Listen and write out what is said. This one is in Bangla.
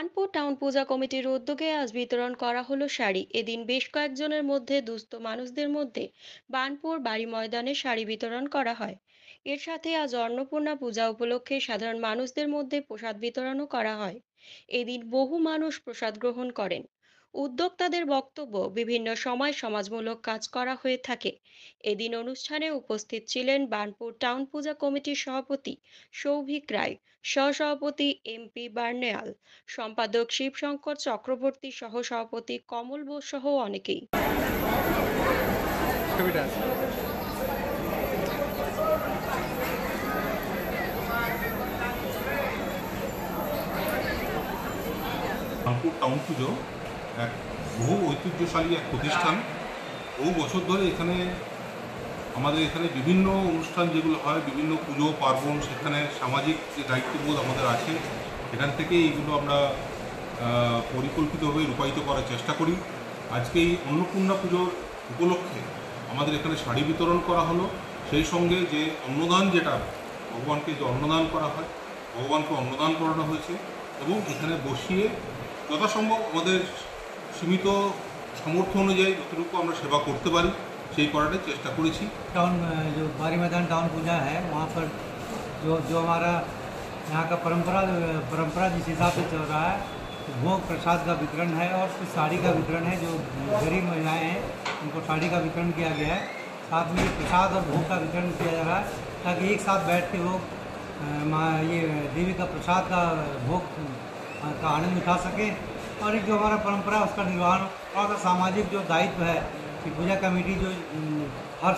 বার্নপুর টাউন পূজা কমিটির উদ্যোগে আজ বিতরণ করা হলো শাড়ি। এদিন বেশ কয়েকজনের মধ্যে দুস্থ মানুষদের মধ্যে বার্নপুর বাড়ি ময়দানে শাড়ি বিতরণ করা হয়। এর সাথে আজ অন্নপূর্ণা পূজা উপলক্ষে সাধারণ মানুষদের মধ্যে প্রসাদ বিতরণও করা হয়। এদিন বহু মানুষ প্রসাদ গ্রহণ করেন। উদ্যোক্তাদের বক্তব্য, বিভিন্ন সময় সমাজমূলক কাজ করা হয়ে থাকে। এদিন অনুষ্ঠানে উপস্থিত ছিলেন বার্নপুর টাউন পূজা কমিটির সভাপতি সৌভিক রায়, সহসভাপতি এমপি বার্নেয়াল, সম্পাদক শিবশঙ্কর চক্রবর্তী, সহ-সভাপতি কমল বোস সহ অনেকেই। ছবিটা আছে। বার্নপুর টাউন পুজো এক বহু ঐতিহ্যশালী এক প্রতিষ্ঠান। বহু বছর ধরে আমাদের এখানে বিভিন্ন অনুষ্ঠান যেগুলো হয়, বিভিন্ন পুজো পার্বণ, সেখানে সামাজিক যে দায়িত্ববোধ আমাদের আছে, এখান থেকে এইগুলো আমরা পরিকল্পিতভাবে রূপায়িত করার চেষ্টা করি। আজকে এই অন্নপূর্ণা পুজোর উপলক্ষে আমাদের এখানে শাড়ি বিতরণ করা হলো। সেই সঙ্গে যে অন্নদান, যেটা ভগবানকে যে অন্নদান করা হয়, ভগবানকে অন্নদান করানো হয়েছে এবং এখানে বসিয়ে যথাসম্ভব আমাদের সীমিত সামর্থ্য অনুযায়ী যতটুকু আমরা সেবা করতে পারি সেই করাটাই চেষ্টা করেছি। टाउन जो बारी मैदान टाउन पूजा है वहाँ पर जो जो हमारा यहाँ का परंपरा जिस हिसाब से चल रहा है, तो भोग प्रसाद का वितरण है और कुछ साड़ी का वितरण है। जो गरीब महिलाएं हैं उनको साड़ी का वितरण किया गया है। साथ में ये प्रसाद और भोग का वितरण किया जा रहा है ताकि एक साथ बैठ के लोग ये देवी का प्रसाद का भोग का आनंद उठा सकें। और एक जो हमारा परंपरा है उसका निर्वहन और सामाजिक जो दायित्व है कि पूजा कमेटी जो हर